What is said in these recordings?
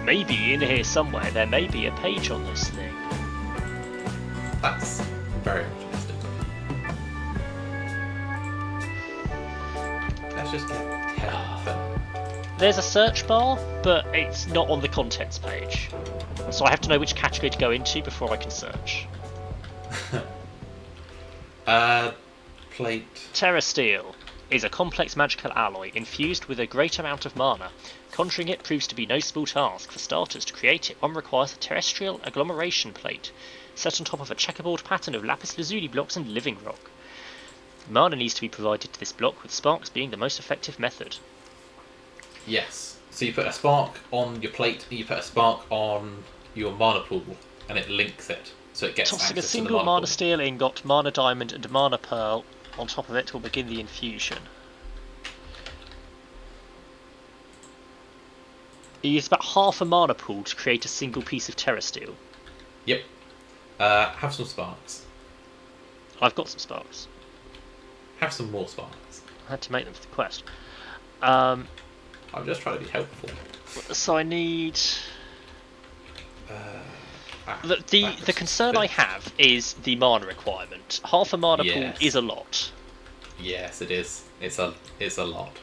maybe in here somewhere there may be a page on this thing. That's very optimistic. Let's just get 10. There's a search bar, but it's not on the contents page. So I have to know which category to go into before I can search. Plate. Terrasteel is a complex magical alloy infused with a great amount of mana. Conjuring it proves to be no small task. For starters, to create it, one requires a terrestrial agglomeration plate set on top of a checkerboard pattern of lapis lazuli blocks and living rock. Mana needs to be provided to this block, with sparks being the most effective method. Yes. So you put a spark on your plate, and you put a spark on your mana pool, and it links it, so it gets Tossing a access to the single mana pool. steel ingot, mana diamond, and mana pearl on top of it will begin the infusion. You use about half a mana pool to create a single piece of terrasteel. Yep. Have some sparks. I've got some sparks. Have some more sparks. I had to make them for the quest. I'm just trying to be helpful. So I need... The concern I have is the mana requirement. Half a mana pool is a lot. Yes, it is. It's a lot.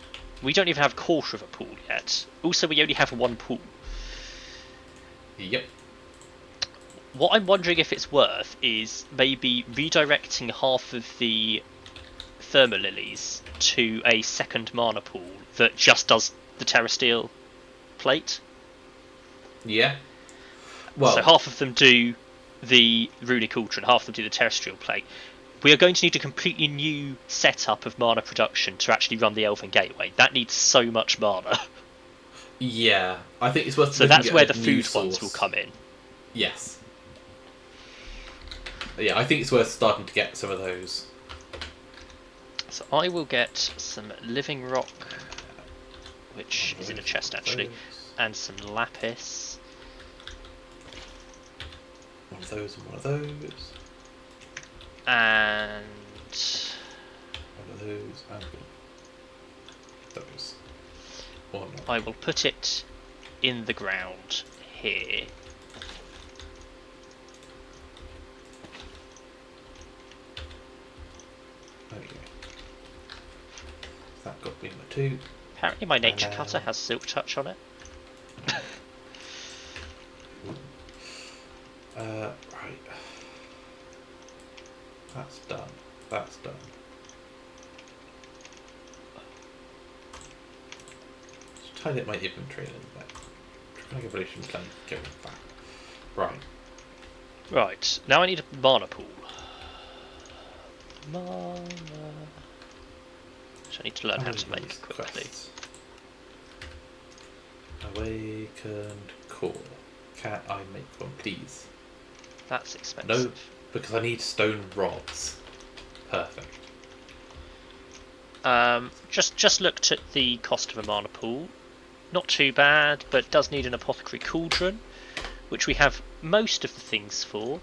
We don't even have a quarter of a pool yet. Also, we only have one pool. Yep. What I'm wondering if it's worth is maybe redirecting half of the thermal lilies to a second mana pool that just does the terrasteel plate. Yeah. Well, so half of them do the runic ultra and half of them do the terrestrial plate. We are going to need a completely new setup of mana production to actually run the Elven Gateway. That needs so much mana. Yeah, I think it's worth. So that's where the food ones will come in. Yes. Yeah, I think it's worth starting to get some of those. So I will get some living rock, which is in a chest actually, and some lapis. One of those and one of those. And one of those and those. Or not. I will put it in the ground here. There we go. That got me my 2. Apparently my nature cutter has silk touch on it. Right. That's done. That's done. Just tidy up my inventory a little bit. Trying evolution can get rid of that. Right. Right, now I need a mana pool. Mana... So I need to learn how to make it quickly. Quests. Awakened core. Can I make one, please? That's expensive. No, because I need stone rods. Perfect. Just looked at the cost of a mana pool. Not too bad, but does need an apothecary cauldron, which we have most of the things for,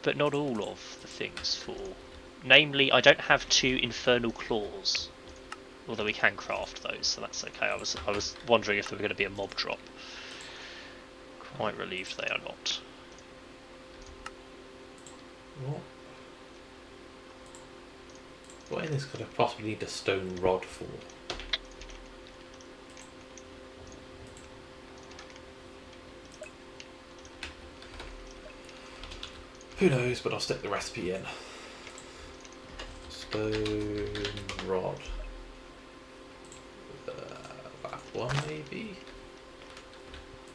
but not all of the things for. Namely, I don't have 2 infernal claws, although we can craft those, so that's okay. I was wondering if there were going to be a mob drop. Quite relieved they are not. What in this could I possibly need a stone rod for? Who knows, but I'll stick the recipe in. Stone rod. That one maybe?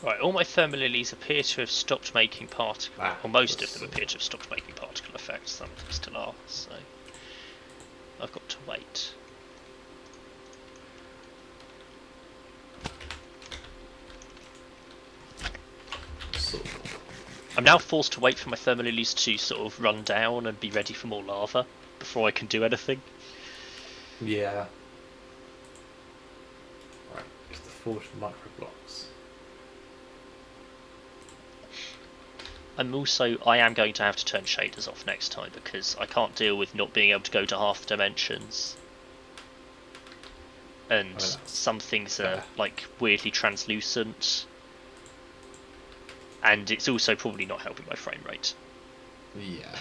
Right, all my thermal lilies appear to have stopped making particle, or most of them appear to have stopped making particle effects, some of them still are, so I've got to wait. I'm now forced to wait for my thermal lilies to sort of run down and be ready for more lava before I can do anything. Yeah. Right, it's the forged micro blocks. I am going to have to turn shaders off next time because I can't deal with not being able to go to half the dimensions and that's some things fair. are like weirdly translucent, and it's also probably not helping my frame rate. Yeah.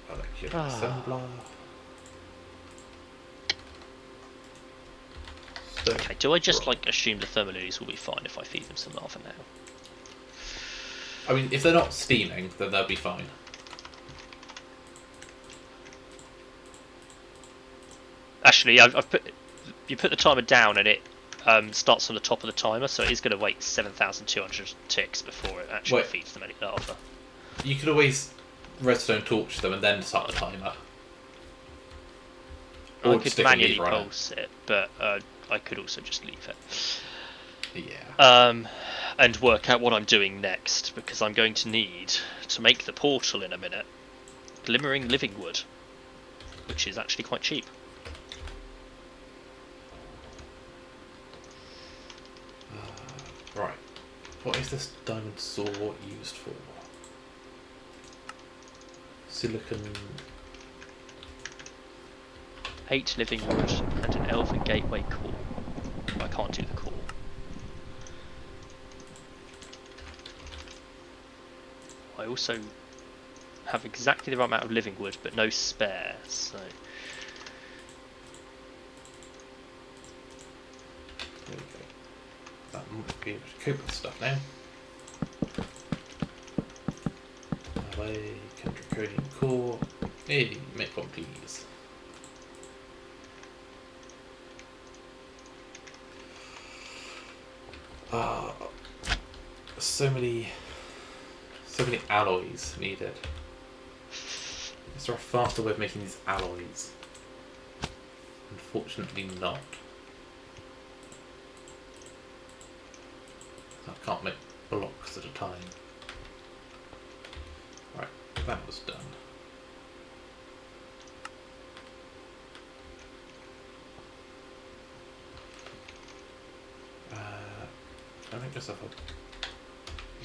Molecular assembler. So, Okay, do I just like assume the thermalilies will be fine if I feed them some lava now? I mean, if they're not steaming, then they'll be fine. Actually, you put the timer down and it starts on the top of the timer, so it is going to wait 7,200 ticks before it actually feeds them any lava. You could always redstone torch them and then start the timer. Or I could manually pulse it, but I could also just leave it. Yeah. And work out what I'm doing next, because I'm going to need to make the portal in a minute. Glimmering living wood, which is actually quite cheap. Right. What is this diamond saw used for? Silicon. 8 living wood and an elven gateway core. I can't do the core. I also have exactly the right amount of living wood, but no spare, so... There we go. That might be able to cope with stuff now. Away, draconian core. Hey, make one please. So many alloys needed. Is there a faster way of making these alloys? Unfortunately not. I can't make blocks at a time. Right, that was done. I make myself a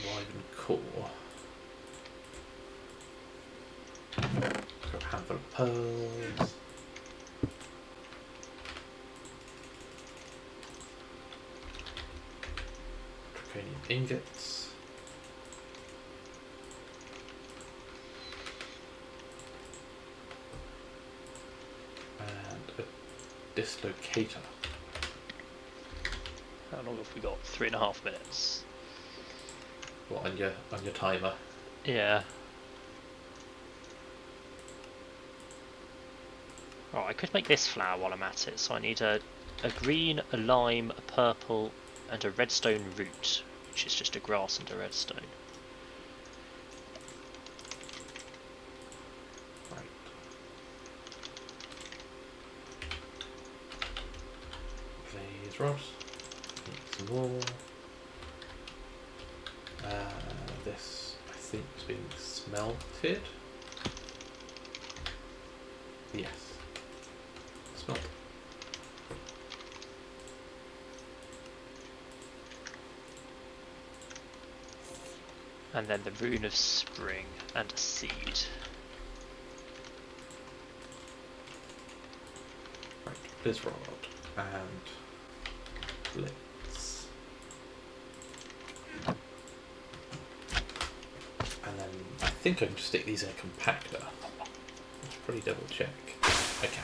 Wyvern core. Got a handful of pearls. Draconian ingots. And a dislocator. How long have we got? 3.5 minutes. What, on your timer? Yeah. Oh, I could make this flower while I'm at it, so I need a green, a lime, a purple, and a redstone root, which is just a grass and a redstone. Right. These rods. Need some more. This, I think, is being smelted. Yes. Smelt. And then the rune of spring and a seed. Right, this rod and blitz. And then I think I can just stick these in a compactor. Let's probably double check. I can.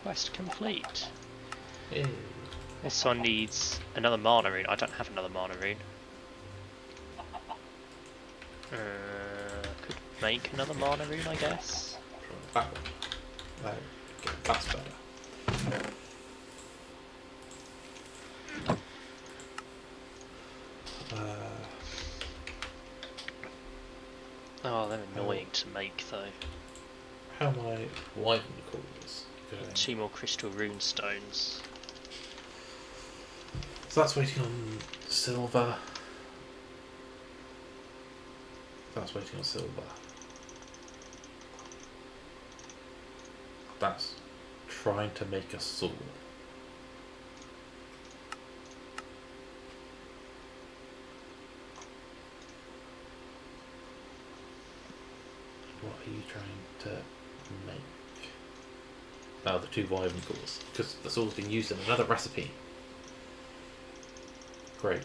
Quest complete. Yay. This one needs another mana rune. I don't have another mana rune. Could make another mana rune, I guess. That one. There we go. That's better. Oh, they're annoying to make though. How am I Wyvern cores going? 2 more crystal rune stones. So that's waiting on silver. That's waiting on silver. That's trying to make a sword. What are you trying to make? Oh, the 2 vitamin cores. Because that's all been used in another recipe. Great.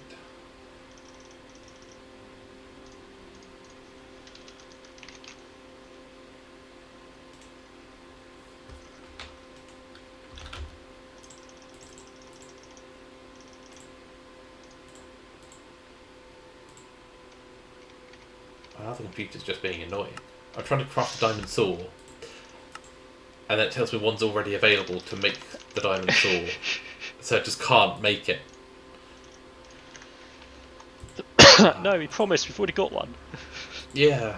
The computer's just being annoying. I'm trying to craft a diamond saw, and then it tells me one's already available to make the diamond saw, so I just can't make it. No, we promised, we've already got one. Yeah.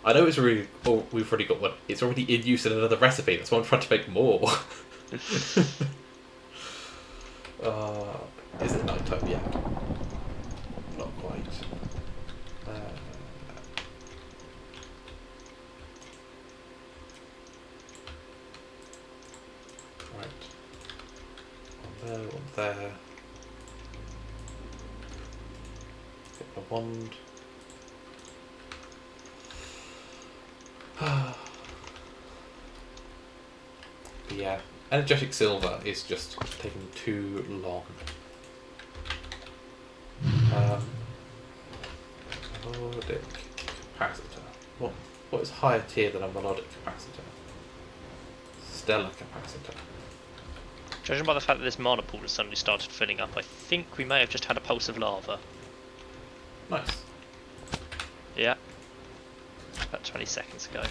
I know it's really... Oh, we've already got one. It's already in use in another recipe, that's why I'm trying to make more. Is it night time yet? Not quite. Right. One there. Get the wand. But yeah, energetic silver is just taking too long. Melodic capacitor. What is higher tier than a melodic capacitor? Stellar capacitor. Judging by the fact that this mana pool has suddenly started filling up, I think we may have just had a pulse of lava. Nice. Yeah. About 20 seconds ago.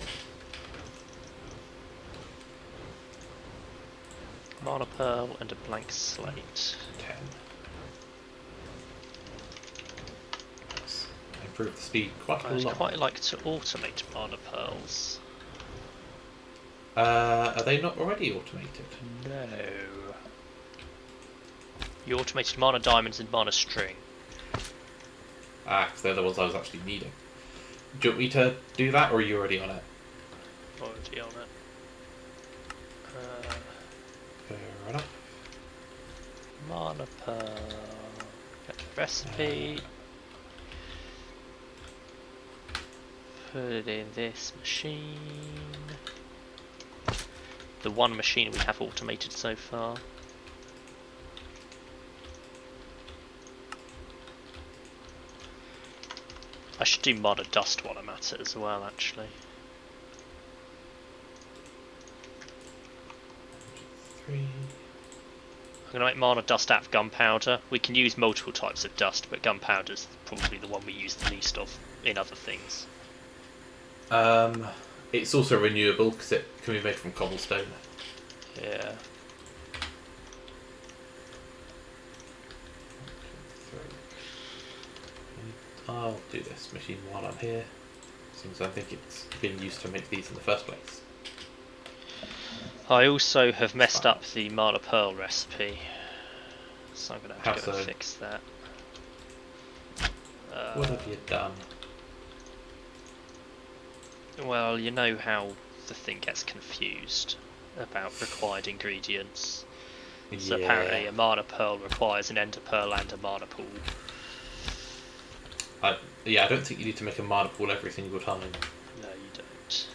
Mana pearl and a blank slate. 10. Nice. Improve the speed quite a lot. I'd quite like to automate mana pearls. Are they not already automated? No. You automated mana diamonds and mana string. Because they're the ones I was actually needing. Do you want me to do that, or are you already on it? Already on it. Fair enough. Mana pearl. Get the recipe. Put it in this machine. The one machine we have automated so far. I should do mana dust while I'm at it as well, actually. 3. I'm going to make mana dust out of gunpowder. We can use multiple types of dust, but gunpowder's probably the one we use the least of in other things. It's also renewable because it can be made from cobblestone. Yeah. I'll do this machine while I'm here, since I think it's been used to make these in the first place. I also have messed up the mana pearl recipe, so I'm going to have to go and fix that. What have you done? Well, you know how the thing gets confused about required ingredients. So apparently a mana pearl requires an ender pearl and a mana pool. I don't think you need to make a mana pool every single time. No, you don't.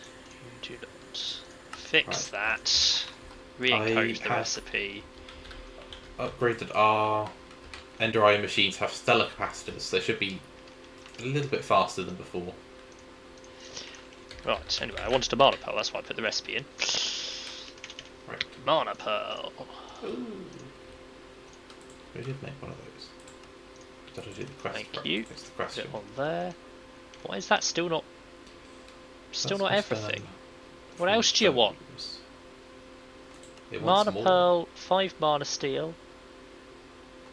You do not. Fix that. Re-encode the recipe. Upgraded our Ender Eye machines have stellar capacitors. They should be a little bit faster than before. Right, anyway, I wanted a mana pearl, that's why I put the recipe in. Right. Mana pearl. Ooh. We did make one of those. Did I do the quest? Thank you. It's the question. Put it on there. Why is that still not... Still not everything? What else do you want? Mana pearl, 5 mana steel,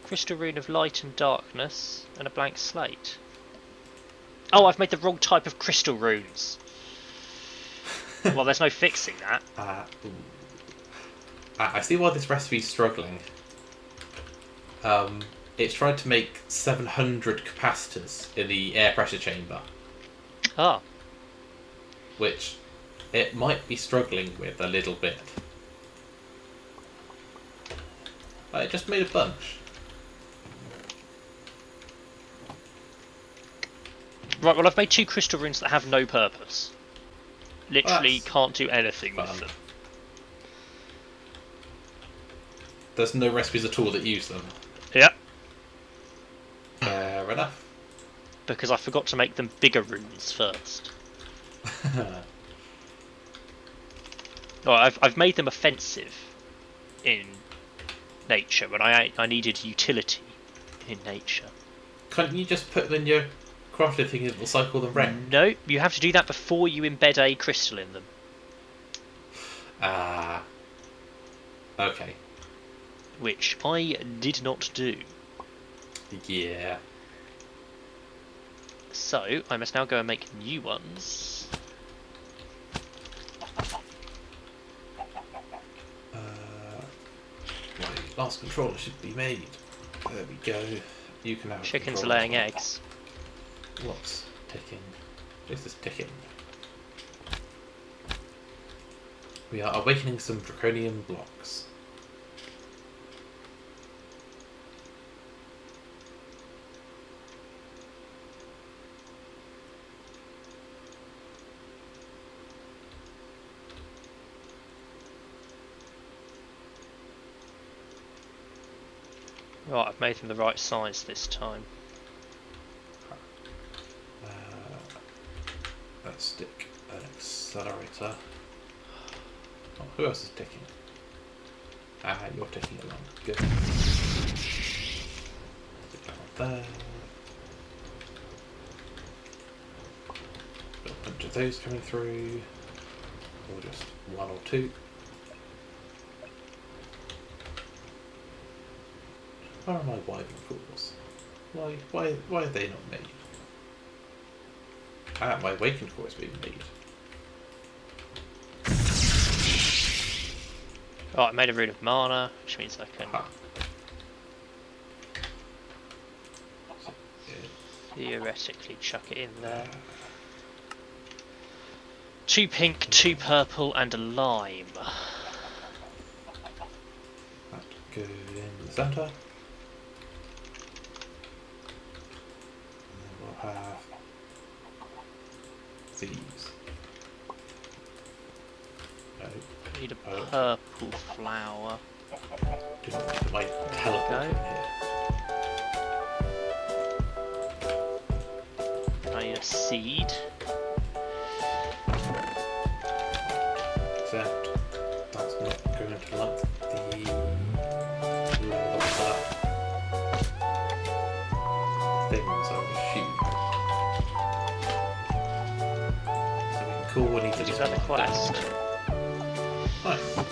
crystal rune of light and darkness, and a blank slate. Oh, I've made the wrong type of crystal runes. Well, there's no fixing that. I see why this recipe's struggling. It's tried to make 700 capacitors in the air pressure chamber. Ah. Which it might be struggling with a little bit. It just made a bunch. Right, well I've made 2 crystal runes that have no purpose. Literally That's can't do anything fun. with them. There's no recipes at all that use them. Yep. Fair enough. Because I forgot to make them bigger runes first. Oh, I've made them offensive in nature, but I needed utility in nature. Can't you just put them in your crafted thing and it'll cycle them round? No, you have to do that before you embed a crystal in them. Ah. Okay. Which I did not do. Yeah. So, I must now go and make new ones. My last controller should be made. There we go. You can have Chickens are laying control. eggs. What's ticking? This is ticking. We are awakening some draconian blocks. Right, I've made them the right size this time. Let's stick an accelerator. Oh, who else is ticking? Ah, you're ticking along. Good. Stick that one there. Got a bunch of those coming through. Or just one or two. Where are my wyvern cores? Why are they not made? Ah, my awakened core is being made. Right, I made a rune of mana, which means I can theoretically chuck it in there. 2 pink, 2 purple, and a lime. That goes in the centre. And then we'll have these. No. I need a purple flower. Do not put my teleport in here. I need a seed. Except that's not going to let the level up things, I would assume. So we can call what needs to be Is that the quest? Nice.